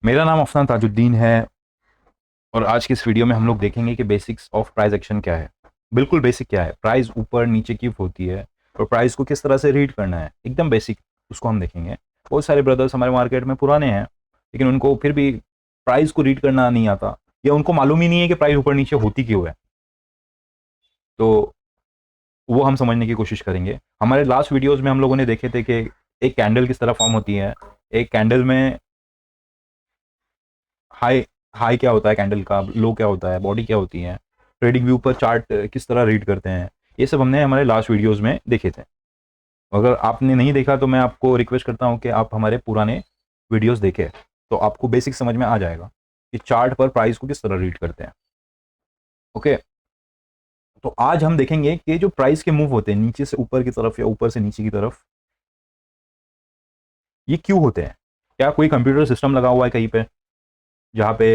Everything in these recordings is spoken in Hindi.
मेरा नाम अफनान ताजुद्दीन है और आज की इस वीडियो में हम लोग देखेंगे कि बेसिक्स ऑफ प्राइस एक्शन क्या है। बिल्कुल बेसिक क्या है, प्राइस ऊपर नीचे क्यों होती है और प्राइस को किस तरह से रीड करना है, एकदम बेसिक उसको हम देखेंगे। बहुत सारे ब्रदर्स हमारे मार्केट में पुराने हैं लेकिन उनको फिर भी प्राइस को रीड करना नहीं आता या उनको मालूम ही नहीं है कि प्राइस ऊपर नीचे होती क्यों है। तो वो हम समझने की कोशिश करेंगे। हमारे लास्ट वीडियोस में हम लोगों ने देखे थे कि एक कैंडल किस तरह फॉर्म होती है, एक कैंडल में हाई हाई क्या होता है, कैंडल का लो क्या होता है, बॉडी क्या होती है, ट्रेडिंग व्यू पर चार्ट किस तरह रीड करते हैं। ये सब हमने हमारे लास्ट वीडियोस में देखे थे। अगर आपने नहीं देखा तो मैं आपको रिक्वेस्ट करता हूं कि आप हमारे पुराने वीडियोस देखें, तो आपको बेसिक समझ में आ जाएगा कि चार्ट पर प्राइस को किस तरह रीड करते हैं। ओके, तो आज हम देखेंगे कि जो प्राइस के मूव होते हैं नीचे से ऊपर की तरफ या ऊपर से नीचे की तरफ, ये क्यों होते हैं। क्या कोई कंप्यूटर सिस्टम लगा हुआ है कहीं पे जहाँ पे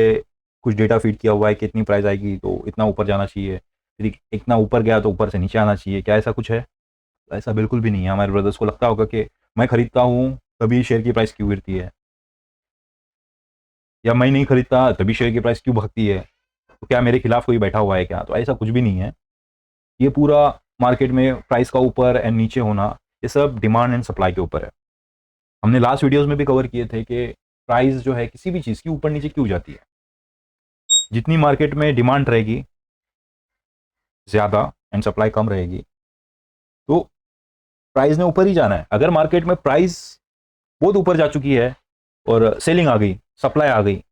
कुछ डेटा फीड किया हुआ है कि इतनी प्राइस आएगी तो इतना ऊपर जाना चाहिए, फिर इतना ऊपर गया तो ऊपर से नीचे आना चाहिए, क्या ऐसा कुछ है? ऐसा बिल्कुल भी नहीं है। हमारे ब्रदर्स को लगता होगा कि मैं खरीदता हूँ तभी शेयर की प्राइस क्यों गिरती है, या मैं नहीं खरीदता तभी शेयर की प्राइस क्यों भागती है, तो क्या मेरे खिलाफ कोई बैठा हुआ है क्या? तो ऐसा कुछ भी नहीं है। ये पूरा मार्केट में प्राइस का ऊपर एंड नीचे होना, ये सब डिमांड एंड सप्लाई के ऊपर है। हमने लास्ट वीडियोस में भी कवर किए थे कि प्राइस जो है किसी भी चीज़ की ऊपर नीचे क्यों जाती है। जितनी मार्केट में डिमांड रहेगी ज़्यादा एंड सप्लाई कम रहेगी तो प्राइस ने ऊपर ही जाना है। अगर मार्केट में प्राइस बहुत ऊपर जा चुकी है और सेलिंग आ गई, सप्लाई आ गई,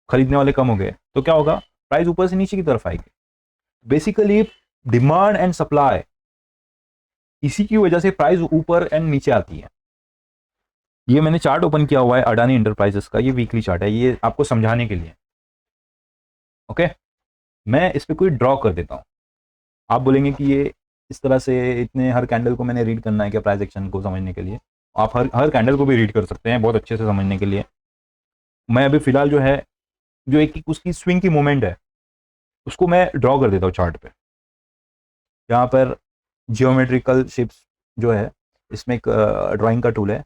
खरीदने वाले कम हो गए, तो क्या होगा? प्राइस ऊपर से नीचे की तरफ आएगी। बेसिकली डिमांड एंड सप्लाई, इसी की वजह से प्राइस ऊपर एंड नीचे आती है। ये मैंने चार्ट ओपन किया हुआ है अडानी इंटरप्राइजेस का, ये वीकली चार्ट है, ये आपको समझाने के लिए। ओके, मैं इस पर कोई ड्रॉ कर देता हूँ। आप बोलेंगे कि ये इस तरह से इतने हर कैंडल को मैंने रीड करना है क्या प्राइस एक्शन को समझने के लिए? आप हर हर कैंडल को भी रीड कर सकते हैं बहुत अच्छे से समझने के लिए। मैं अभी फिलहाल जो है, जो एक उसकी स्विंग की मूवमेंट है उसको मैं ड्रॉ कर देता हूँ चार्ट पे। यहाँ पर जियोमेट्रिकल शेप्स जो है, इसमें एक ड्राइंग का टूल है,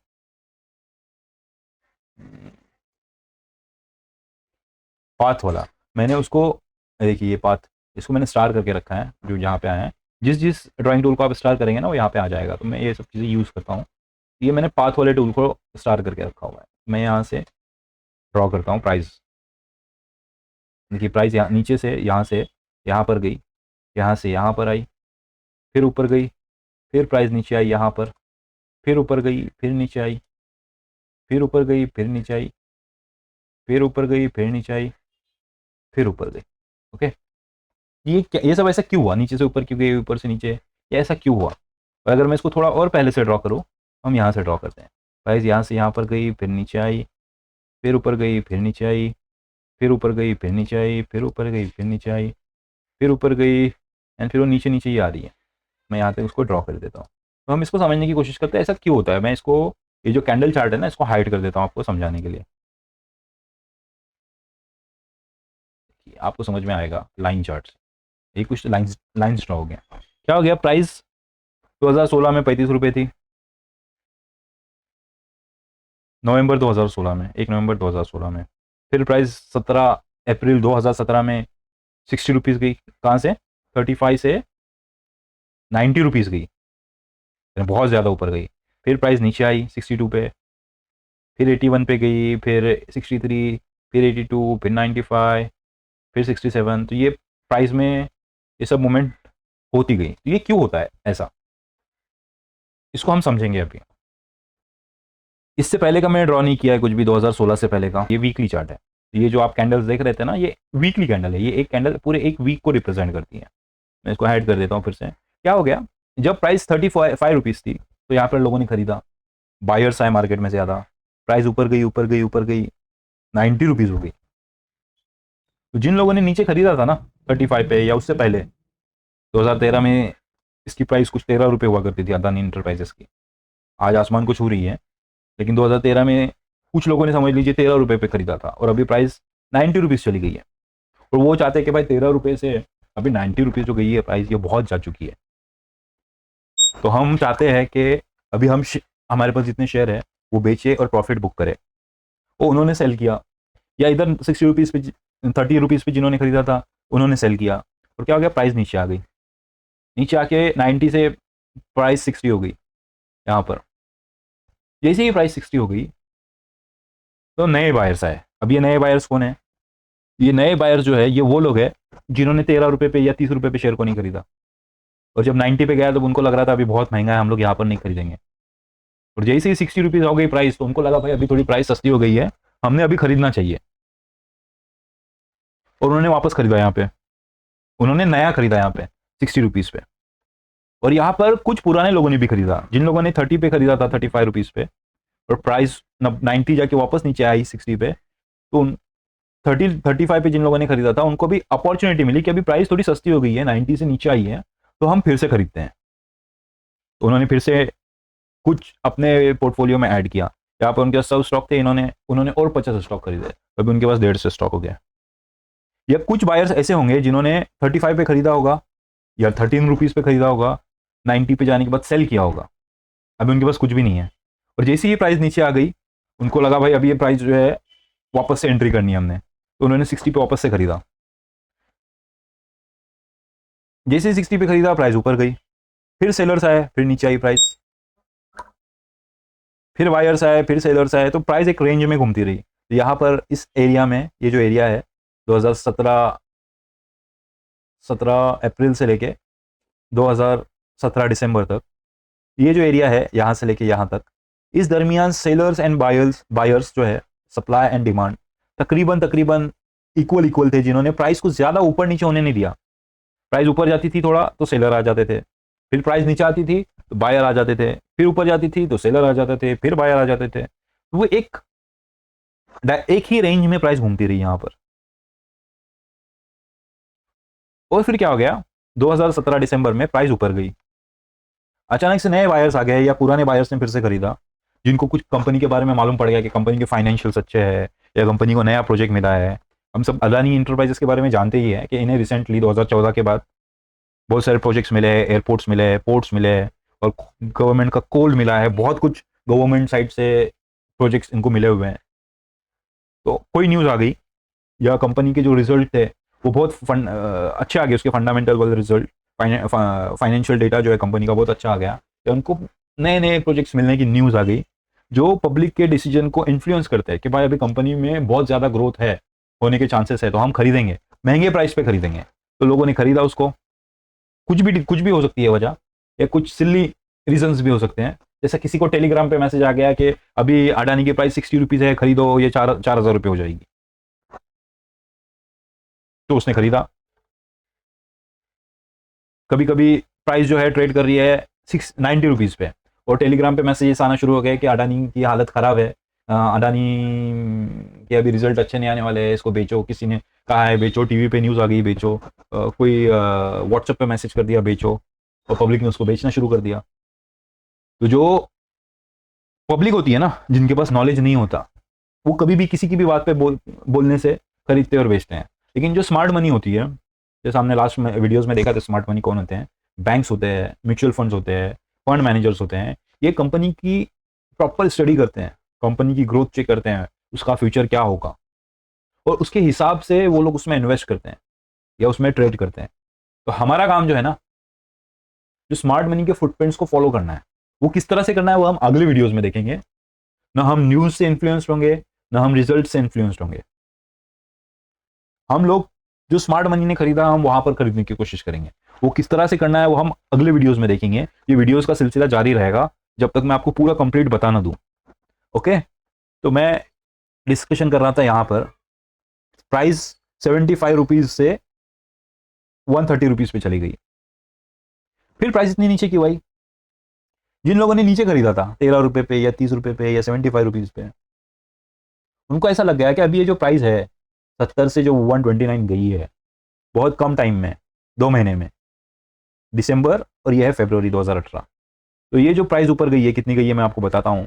पाथ वाला। मैंने उसको, देखिए ये पाथ, इसको मैंने स्टार करके रखा है जो यहाँ पे आया है। जिस जिस ड्राइंग टूल को आप स्टार करेंगे ना वो यहाँ पे आ जाएगा, तो मैं ये सब चीज़ें यूज़ करता हूँ। ये मैंने पाथ वाले टूल को स्टार करके रखा हुआ है। मैं यहाँ से ड्रॉ करता हूँ प्राइस। देखिए प्राइस यहाँ नीचे से यहाँ पर गई, यहाँ से यहाँ पर आई, फिर ऊपर गई, फिर प्राइस नीचे आई यहाँ पर, फिर ऊपर गई, फिर नीचे आई, फिर ऊपर गई, फिर नीचे आई, फिर ऊपर गई, फिर नीचे आई, फिर ऊपर गई। ओके, ये सब ऐसा क्यों हुआ? नीचे से ऊपर क्यों गई, ऊपर से नीचे, ये ऐसा क्यों हुआ? और अगर मैं इसको थोड़ा और पहले से ड्रॉ करूँ, हम यहाँ से ड्रॉ करते हैं। प्राइस यहाँ से यहाँ पर गई, फिर नीचे आई, फिर ऊपर गई, फिर नीचे आई, फिर ऊपर गई, फिर नीचे आई, फिर ऊपर गई, फिर नीचे आई, फिर ऊपर गई, एंड फिर वो नीचे नीचे ही आ रही है। मैं यहाँ तक उसको ड्रॉ कर देता हूँ। तो हम इसको समझने की कोशिश करते हैं ऐसा क्यों होता है। मैं इसको, ये जो कैंडल चार्ट है ना, इसको हाइड कर देता हूँ आपको समझाने के लिए, कि आपको समझ में आएगा लाइन चार्ट से। ये कुछ लाइन्स लाइन्स ड्रॉ हो गया। क्या हो गया? प्राइस 2016 में 35 रुपये थी, नवंबर 2016 में, 1 नवंबर 2016 में। फिर प्राइस 17 अप्रैल 2017 में 60 रुपीज़ गई। कहाँ से? 35 से 90 रुपीज़ गई, यानी बहुत ज़्यादा ऊपर गई। फिर प्राइस नीचे आई 62 पे, फिर 81 पे गई, फिर 63, फिर 82, फिर 95, फिर 67। तो ये प्राइस में ये सब मूवमेंट होती गई। तो ये क्यों होता है ऐसा, इसको हम समझेंगे अभी। इससे पहले का मैंने ड्रॉ नहीं किया है कुछ भी, 2016 से पहले का। ये वीकली चार्ट है। ये जो आप कैंडल्स देख रहे थे ना, ये वीकली कैंडल है। ये एक कैंडल पूरे एक वीक को रिप्रेजेंट करती है। मैं इसको हाइड कर देता हूँ फिर से। क्या हो गया? जब प्राइस 35 रुपीज़ थी तो यहाँ पर लोगों ने खरीदा, बायर्स आए मार्केट में ज़्यादा, प्राइस ऊपर गई, ऊपर गई, ऊपर गई, 90 रुपीज़ हो गई। तो जिन लोगों ने नीचे खरीदा था ना 35 पे या उससे पहले, 2013 में इसकी प्राइस कुछ 13 रुपये हुआ करती थी अदानी इंटरप्राइजेस की। आज आसमान को छू रही है, लेकिन 2013 में कुछ लोगों ने समझ लीजिए 13 रुपये पे खरीदा था और अभी प्राइस 90 रुपीज़ चली गई है। और वो चाहते हैं कि भाई 13 रुपये से अभी 90 रुपीज़ जो गई है प्राइस, ये बहुत जा चुकी है। तो हम चाहते हैं कि अभी हमारे पास जितने शेयर है वो बेचे और प्रॉफिट बुक करे। वो उन्होंने सेल किया, या इधर 60 रुपीज़ पे 30 रुपीज़ पे जिन्होंने खरीदा था उन्होंने सेल किया, और क्या हो गया, प्राइस नीचे आ गई, नीचे आके 90 से प्राइस 60 हो गई यहाँ पर। जैसे ही प्राइस 60 हो गई तो नए बायर्स आए। अब ये नए बायर्स कौन है? ये नए बायर्स जो है ये वो लोग हैं जिन्होंने 13 रुपये पे या 30 रुपये पे शेयर को नहीं खरीदा, और जब 90 पे गया तो उनको लग रहा था अभी बहुत महंगा है, हम लोग यहाँ पर नहीं खरीदेंगे, और जैसे ही 60 रुपीज़ हो गई प्राइस तो उनको लगा भाई अभी थोड़ी प्राइस सस्ती हो गई है, हमने अभी खरीदना चाहिए, और उन्होंने वापस खरीदा यहाँ पे, उन्होंने नया खरीदा यहाँ पे 60 रुपीज़ पे। और यहाँ पर कुछ पुराने लोगों ने भी खरीदा, जिन लोगों ने 30 पे खरीदा था 35 रुपीज़ पे, और प्राइस 90 जाके वापस नीचे आई 60 पे, तो 35 पे जिन लोगों ने खरीदा था उनको भी अपॉर्चुनिटी मिली कि अभी प्राइस थोड़ी सस्ती हो गई है, 90 से नीचे आई है, तो हम फिर से खरीदते हैं। तो उन्होंने फिर से कुछ अपने पोर्टफोलियो में ऐड किया। यहाँ पर उनके पास 100 स्टॉक थे, उन्होंने और 50 स्टॉक खरीदे, अभी उनके पास 150 स्टॉक हो गया। या कुछ बायर्स ऐसे होंगे जिन्होंने 35 पे खरीदा होगा या 13 रुपीज़ पे खरीदा होगा, 90 पे जाने के बाद सेल किया होगा, अभी उनके पास कुछ भी नहीं है, और जैसे ही प्राइस नीचे आ गई उनको लगा भाई अभी ये प्राइस जो है वापस से एंट्री करनी है हमने, तो उन्होंने 60 पे वापस से खरीदा। जैसे ही 60 पे खरीदा प्राइस ऊपर गई, फिर सेलर्स आए, फिर नीचे आई प्राइस, फिर बायर्स आए, फिर सेलर्स आए, तो प्राइस एक रेंज में घूमती रही। तो यहाँ पर इस एरिया में, ये जो एरिया है 2017 अप्रैल से लेके 2017 दिसंबर तक, ये जो एरिया है यहाँ से लेके यहाँ तक, इस दरमियान सेलर्स एंड बायर्स जो है, सप्लाई एंड डिमांड तकरीबन इक्वल थे, जिन्होंने प्राइस को ज़्यादा ऊपर नीचे होने नहीं दिया। प्राइस ऊपर जाती थी थोड़ा तो सेलर आ जाते थे, फिर प्राइस नीचे आती थी तो बायर आ जाते थे, फिर ऊपर जाती थी तो सेलर आ जाते थे, फिर बायर आ जाते थे, तो वो एक ही रेंज में प्राइस घूमती रही यहाँ पर। और फिर क्या हो गया, 2017 दिसंबर में प्राइस ऊपर गई, अचानक से नए बायर्स आ गए या पुराने बायर्स ने फिर से खरीदा, जिनको कुछ कंपनी के बारे में मालूम पड़ गया कि कंपनी के फाइनेंशियल्स अच्छे हैं या कंपनी को नया प्रोजेक्ट मिला है। हम सब अदानी इंटरप्राइजेस के बारे में जानते ही है कि इन्हें रिसेंटली 2014 के बाद बहुत सारे प्रोजेक्ट्स मिले हैं, एयरपोर्ट्स मिले हैं, पोर्ट्स मिले हैं, और गवर्नमेंट का कोल मिला है, बहुत कुछ गवर्नमेंट साइड से प्रोजेक्ट्स इनको मिले हुए हैं। तो कोई न्यूज़ आ गई या कंपनी के जो रिजल्ट थे वो बहुत अच्छे आ गए, उसके फंडामेंटल वाले रिजल्ट, फाइनेंशियल डेटा जो है कंपनी का बहुत अच्छा आ गया, तो उनको नए नए प्रोजेक्ट्स मिलने की न्यूज़ आ गई, जो पब्लिक के डिसीजन को इन्फ्लुएंस करते हैं कि भाई अभी कंपनी में बहुत ज़्यादा ग्रोथ है, होने के चांसेस है, तो हम खरीदेंगे, महंगे प्राइस पे खरीदेंगे। तो लोगों ने खरीदा उसको, कुछ भी हो सकती है वजह, या कुछ सिल्ली रीजंस भी हो सकते हैं, जैसा किसी को टेलीग्राम पे मैसेज आ गया कि अभी अडानी की प्राइस 60 रुपीज़ है, खरीदो, ये 4,000 रुपये हो जाएगी, तो उसने खरीदा। कभी कभी प्राइस जो है ट्रेड कर रही है 90 रुपीज़ पे, और टेलीग्राम पे मैसेजेस आना शुरू हो गए कि अडानी की हालत ख़राब है, अडानी के अभी रिजल्ट अच्छे नहीं आने वाले हैं, इसको बेचो, किसी ने कहा है बेचो, टीवी पे न्यूज़ आ गई बेचो, कोई व्हाट्सएप पे मैसेज कर दिया बेचो, और पब्लिक ने उसको बेचना शुरू कर दिया। तो जो पब्लिक होती है ना, जिनके पास नॉलेज नहीं होता, वो कभी भी किसी की भी बात पे बोलने से खरीदते और बेचते हैं। लेकिन जो स्मार्ट मनी होती है, जैसे हमने लास्ट में वीडियोस में देखा था, स्मार्ट मनी कौन होते हैं, बैंक्स होते हैं, म्यूचुअल फंड्स होते हैं, फंड मैनेजर्स होते हैं, ये कंपनी की प्रॉपर स्टडी करते हैं, कंपनी की ग्रोथ चेक करते हैं, उसका फ्यूचर क्या होगा, और उसके हिसाब से वो लोग उसमें इन्वेस्ट करते हैं या उसमें ट्रेड करते हैं। तो हमारा काम जो है ना, जो स्मार्ट मनी के फुटप्रिंट्स को फॉलो करना है, वो किस तरह से करना है वो हम अगले वीडियोज में देखेंगे। ना हम न्यूज़ से इन्फ्लुएंस्ड होंगे, ना हम रिजल्ट से इन्फ्लुएंस्ड होंगे। हम लोग जो स्मार्ट मनी ने खरीदा हम वहां पर खरीदने की कोशिश करेंगे, वो किस तरह से करना है वो हम अगले वीडियोस में देखेंगे। ये वीडियोस का सिलसिला जारी रहेगा जब तक मैं आपको पूरा कंप्लीट बता ना दूं। ओके, तो मैं डिस्कशन कर रहा था यहाँ पर, प्राइस 75 रुपीज़ से 130 रुपीज़ पे चली गई, फिर प्राइस इतनी नीचे क्यों आई? जिन लोगों ने नीचे खरीदा था 13 रुपये पे या 30 रुपये पे या 75 रुपीज़ पे, उनको ऐसा लग गया कि अभी ये जो प्राइस है 70 से जो 129 गई है बहुत कम टाइम में, 2 महीने में, दिसंबर और यह है फरवरी 2018, तो ये जो प्राइस ऊपर गई है, कितनी गई है मैं आपको बताता हूं,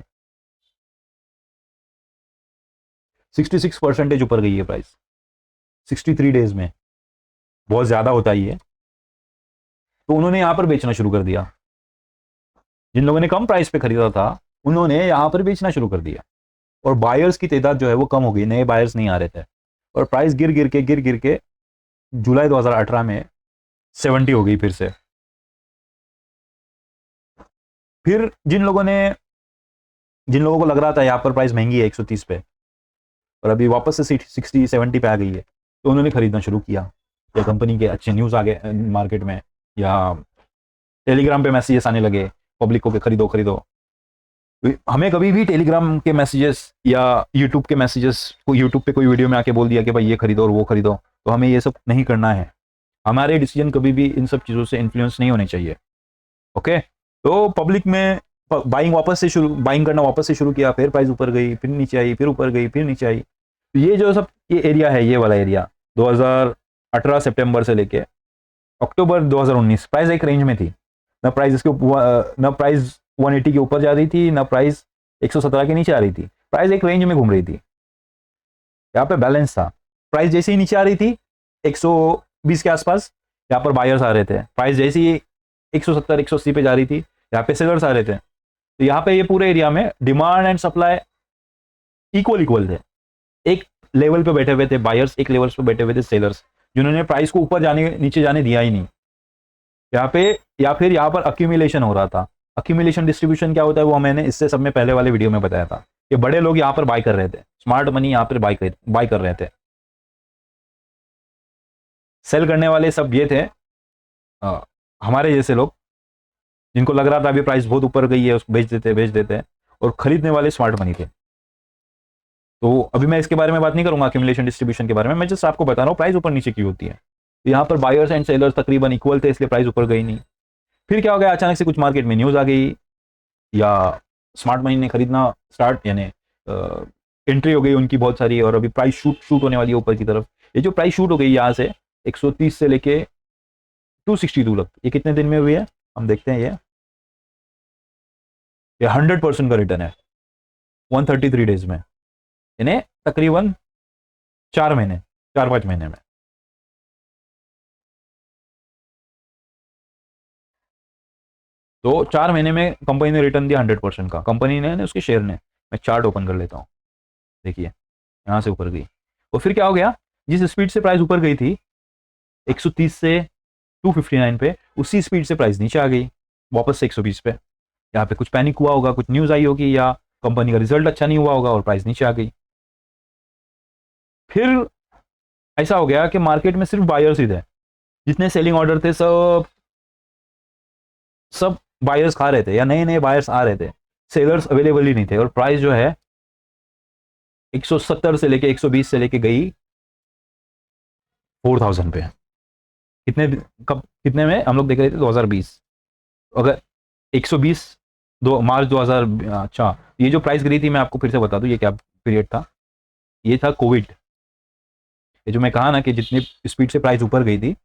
66% ऊपर गई है प्राइस 63 डेज में, बहुत ज्यादा होता ही है। तो उन्होंने यहां पर बेचना शुरू कर दिया, जिन लोगों ने कम प्राइस पे खरीदा था उन्होंने यहां पर बेचना शुरू कर दिया। और बायर्स की तादाद जो है वो कम हो गई, नए बायर्स नहीं आ रहे थे, और प्राइस गिर गिर के जुलाई 2018 में 70 हो गई फिर से। फिर जिन लोगों को लग रहा था यहाँ पर प्राइस महंगी है 130 पे, और अभी वापस से 60-70 पे आ गई है, तो उन्होंने खरीदना शुरू किया, या कंपनी के अच्छे न्यूज़ आ गए मार्केट में, या टेलीग्राम पे मैसेजेस आने लगे पब्लिक को कि खरीदो खरीदो। हमें कभी भी टेलीग्राम के मैसेजेस या यूट्यूब के मैसेजेस को, यूट्यूब पे कोई वीडियो में आके बोल दिया कि भाई ये खरीदो और वो खरीदो, तो हमें ये सब नहीं करना है। हमारे डिसीजन कभी भी इन सब चीज़ों से इन्फ्लुएंस नहीं होने चाहिए। ओके, तो पब्लिक में बाइंग करना वापस से शुरू किया, फिर प्राइस ऊपर गई, फिर नीचे आई, फिर ऊपर गई, फिर नीचे आई। तो ये जो सब ये एरिया है, ये वाला एरिया 2018 सितंबर से लेके अक्टूबर 2019 प्राइस एक रेंज में थी। न प्राइस इसके न प्राइस 180 के ऊपर जा रही थी, न प्राइस 117 के नीचे आ रही थी, प्राइस एक रेंज में घूम रही थी। यहाँ पे बैलेंस था। प्राइस जैसे ही नीचे आ रही थी 120 के आसपास, यहाँ पर बायर्स आ रहे थे। प्राइस जैसे ही 170 180 पे जा रही थी, यहाँ पे सेलर्स आ रहे थे। तो यहाँ पे ये पूरे एरिया में demand and supply equal equal थे। एक लेवल पे बैठे हुए थे बायर्स, एक लेवल पे बैठे हुए थे सेलर्स, जिन्होंने प्राइस को ऊपर जाने नीचे जाने दिया ही नहीं यहाँ पे। या फिर यहाँ पर अक्यूमुलेशन हो रहा था। अक्यूमुलेशन डिस्ट्रीब्यूशन क्या होता है वो मैंने इससे सब में पहले वाले वीडियो में बताया था कि बड़े लोग यहाँ पर बाय कर रहे थे, स्मार्ट मनी यहाँ पर बाय कर रहे थे। सेल करने वाले सब ये थे हमारे जैसे लोग, जिनको लग रहा था अभी प्राइस बहुत ऊपर गई है, उसको बेच देते। और खरीदने वाले स्मार्ट मनी थे। तो अभी मैं इसके बारे में बात नहीं करूंगा अक्यूमुलेशन डिस्ट्रीब्यूशन के बारे में, मैं जस्ट आपको बता रहा हूँ प्राइस ऊपर नीचे क्यों होती है। तो यहाँ पर बायर्स एंड सेलर्स तकरीबन इक्वल थे, इसलिए प्राइस ऊपर गई नहीं। फिर क्या हो गया, अचानक से कुछ मार्केट में न्यूज़ आ गई, या स्मार्ट मनी ने खरीदना स्टार्ट, यानी एंट्री हो गई उनकी बहुत सारी, और अभी प्राइस शूट होने वाली है ऊपर की तरफ। ये जो प्राइस शूट हो गई यहाँ से 130 से लेके 262 तक, ये कितने दिन में हुई है हम देखते हैं। ये 100% का रिटर्न है 133 डेज में, यानी तकरीबन 4 महीने, 4-5 महीने में। तो 4 महीने में कंपनी ने रिटर्न दिया 100% का, कंपनी ने उसके शेयर ने। मैं चार्ट ओपन कर लेता हूँ, देखिए यहाँ से ऊपर गई, और फिर क्या हो गया, जिस स्पीड से प्राइस ऊपर गई थी 130 से 259 पे, उसी स्पीड से प्राइस नीचे आ गई वापस से 120 पे। यहाँ पे कुछ पैनिक हुआ होगा, कुछ न्यूज़ आई होगी, या कंपनी का रिजल्ट अच्छा नहीं हुआ होगा और प्राइस नीचे आ गई। फिर ऐसा हो गया कि मार्केट में सिर्फ बायर्स ही थे, जितने सेलिंग ऑर्डर थे सब बायर्स खा रहे थे, या नए नए बायर्स आ रहे थे, सेलर्स अवेलेबल ही नहीं थे। और प्राइस जो है 170 से लेके 120 से लेके गई 4000 पे। कब कितने में हम लोग देख रहे थे, 2020। अगर 120 मार्च 2000, अच्छा ये जो प्राइस गिरी थी, मैं आपको फिर से बता दूं ये क्या पीरियड था। ये था कोविड। ये जो मैं कहा ना कि जितनी स्पीड से प्राइस ऊपर गई थी,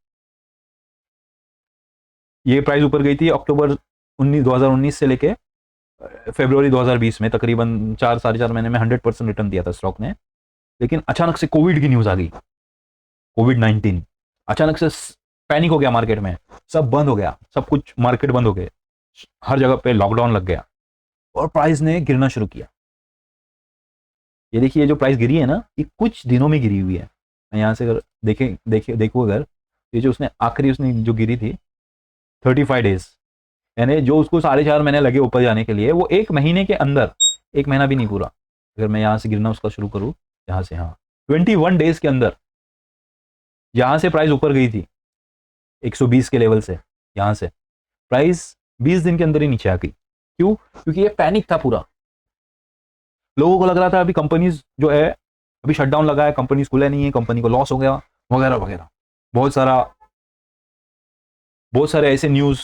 ये प्राइस ऊपर गई थी अक्टूबर 2019 से लेके फरवरी 2020 में, तकरीबन 4-4.5 महीने में 100% रिटर्न दिया था स्टॉक ने। लेकिन अचानक से कोविड की न्यूज़ आ गई, कोविड-19। अचानक से पैनिक हो गया मार्केट में, सब बंद हो गया, सब कुछ मार्केट बंद हो गए, हर जगह पे लॉकडाउन लग गया, और प्राइस ने गिरना शुरू किया। ये देखिए, ये जो प्राइस गिरी है ना, ये कुछ दिनों में गिरी हुई है। यहाँ से अगर देखो अगर, ये जो उसने जो गिरी थी 35 डेज, यानी जो उसको 4.5 महीने लगे ऊपर जाने के लिए, वो 1 महीने के अंदर, 1 महीना भी नहीं पूरा, अगर मैं यहाँ से गिरना उसका शुरू करूँ, यहाँ से, हाँ 21 डेज के अंदर यहाँ से प्राइस ऊपर गई थी 120 के लेवल से। यहाँ से प्राइस 20 दिन के अंदर ही नीचे आ गई। क्यों? क्योंकि ये पैनिक था पूरा। लोगों को लग रहा था अभी कंपनीज जो है, अभी शटडाउन लगा है, कंपनीज खुले नहीं है, कंपनी को लॉस हो गया, वगैरह वगैरह। बहुत सारे ऐसे न्यूज़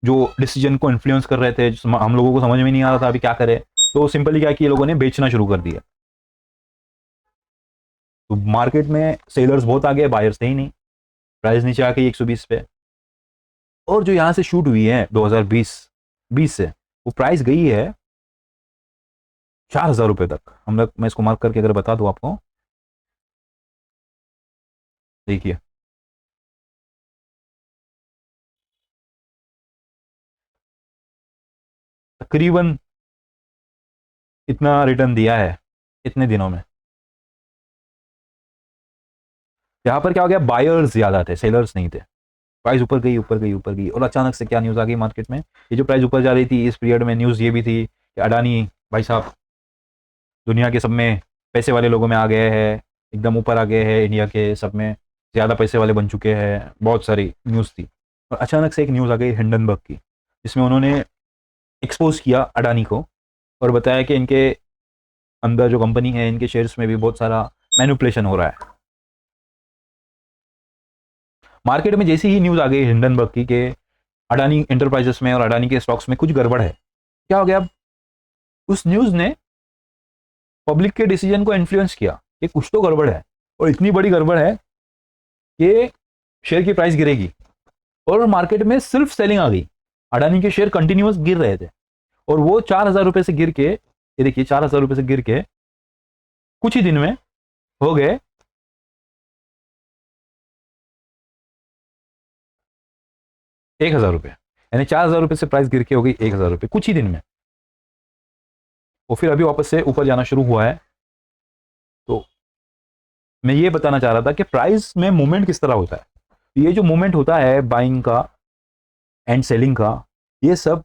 जो डिसीजन को इन्फ्लुएंस कर रहे थे, हम लोगों को समझ में नहीं आ रहा था अभी क्या करें। तो सिंपली क्या कि ये लोगों ने बेचना शुरू कर दिया। तो मार्केट में सेलर्स बहुत आ गए, बायर्स थे ही नहीं, प्राइस नीचे आ गई 120 पे। और जो यहाँ से शूट हुई है 2020 से, वो प्राइस गई है 4000 रुपये तक। मैं इसको मार्क करके अगर बता दूं आपको, देखिए तकरीबन इतना रिटर्न दिया है इतने दिनों में। यहाँ पर क्या हो गया, बायर्स ज़्यादा थे, सेलर्स नहीं थे। प्राइस ऊपर गई ऊपर गई ऊपर गई, और अचानक से क्या न्यूज़ आ गई मार्केट में, ये जो प्राइस ऊपर जा रही थी इस पीरियड में न्यूज़ ये भी थी कि अडानी भाई साहब दुनिया के सब में पैसे वाले लोगों में आ गए हैं, एकदम ऊपर आ गए हैं, इंडिया के सब में ज़्यादा पैसे वाले बन चुके हैं, बहुत सारी न्यूज़ थी। और अचानक से एक न्यूज़ आ गई हिंडनबर्ग की, जिसमें उन्होंने एक्सपोज किया अडानी को और बताया कि इनके अंदर जो कंपनी है इनके शेयर्स में भी बहुत सारा मैनिपुलेशन हो रहा है। मार्केट में जैसी ही न्यूज़ आ गई हिंडनबर्ग की कि अडानी एंटरप्राइजेस में और अडानी के स्टॉक्स में कुछ गड़बड़ है, क्या हो गया, उस न्यूज़ ने पब्लिक के डिसीजन को इन्फ्लुएंस किया कि कुछ तो गड़बड़ है, और इतनी बड़ी गड़बड़ है कि शेयर की प्राइस गिरेगी, और मार्केट में सिर्फ सेलिंग आ गई। अडानी के शेयर कंटिन्यूअस गिर रहे थे, और वो 4,000 रुपए से गिर के, ये देखिए 4,000 रुपए से गिर के कुछ ही दिन में हो गए 1,000 रुपए, यानी 4,000 रुपए से प्राइस गिर के हो गई 1,000 रुपए कुछ ही दिन में। और फिर अभी वापस से ऊपर जाना शुरू हुआ है। तो मैं ये बताना चाह रहा था कि प्राइस में मूवमेंट किस तरह होता है। ये जो मूवमेंट होता है बाइंग का एंड सेलिंग का, ये सब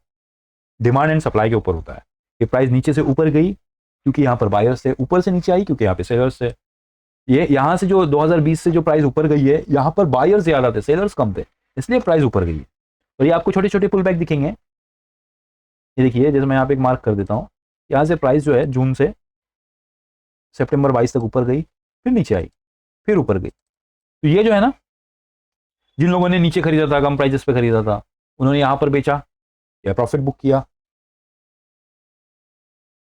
डिमांड एंड सप्लाई के ऊपर होता है। कि प्राइस नीचे से ऊपर गई क्योंकि यहाँ पर बायर्स से, ऊपर से नीचे आई क्योंकि यहाँ पे सेलर्स से। ये यहाँ से जो 2020 से जो प्राइस ऊपर गई है, यहाँ पर बायर्स ज्यादा थे, सेलर्स कम थे, इसलिए प्राइस ऊपर गई है। और ये आपको छोटे छोटे पुल बैक दिखेंगे। ये देखिए, जैसे मैं यहाँ पे एक मार्क कर देता हूँ, यहाँ से प्राइस जो है जून से सितंबर 22 तक ऊपर गई, फिर नीचे आई, फिर ऊपर गई। तो ये जो है ना, जिन लोगों ने नीचे खरीदा था, कम प्राइसेस पे खरीदा था, उन्होंने यहाँ पर बेचा या प्रॉफिट बुक किया,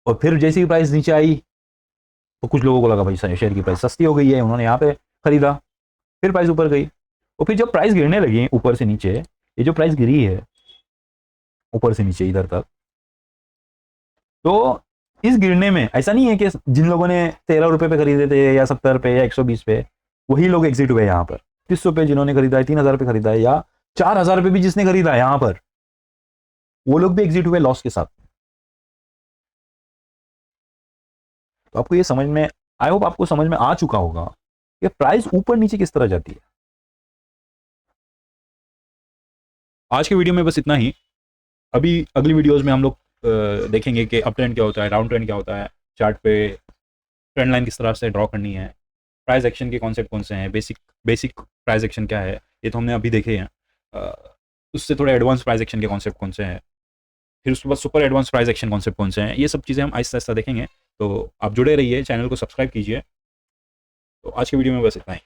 और फिर जैसे ही प्राइस नीचे आई तो कुछ लोगों को लगा भाई शेयर की प्राइस सस्ती हो गई है, उन्होंने यहाँ पे खरीदा, फिर प्राइस ऊपर गई। और फिर जब प्राइस गिरने लगी ऊपर से नीचे, ये जो प्राइस गिरी है ऊपर से नीचे इधर तक, तो इस गिरने में ऐसा नहीं है कि जिन लोगों ने 13 रुपए पे खरीदे थे या 70 पे या 120 पे, वही लोग एग्जिट हुए यहाँ पर। 300 पे जिन्होंने खरीदा है, 3,000 पे खरीदा है, या 4,000 पे भी जिसने खरीदा है यहाँ पर, वो लोग भी एग्जिट हुए लॉस के साथ। तो आपको ये समझ में, आई होप आपको समझ में आ चुका होगा कि प्राइस ऊपर नीचे किस तरह जाती है। आज के वीडियो में बस इतना ही। अभी अगली वीडियोस में हम लोग देखेंगे कि अप ट्रेंड क्या होता है, डाउन ट्रेंड क्या होता है, चार्ट पे ट्रेंड लाइन किस तरह से ड्रॉ करनी है, प्राइस एक्शन के कॉन्सेप्ट कौन से हैं, बेसिक प्राइस एक्शन क्या है, ये तो हमने अभी देखे हैं। उससे थोड़े एडवांस प्राइस एक्शन के कॉन्सेप्ट कौन से हैं, फिर उसके बाद super advance price action concept कौन से हैं, ये सब चीज़ें हम आहिस्ता आहिस्ता देखेंगे। तो आप जुड़े रहिए, चैनल को सब्सक्राइब कीजिए। तो आज के वीडियो में बस इतना ही।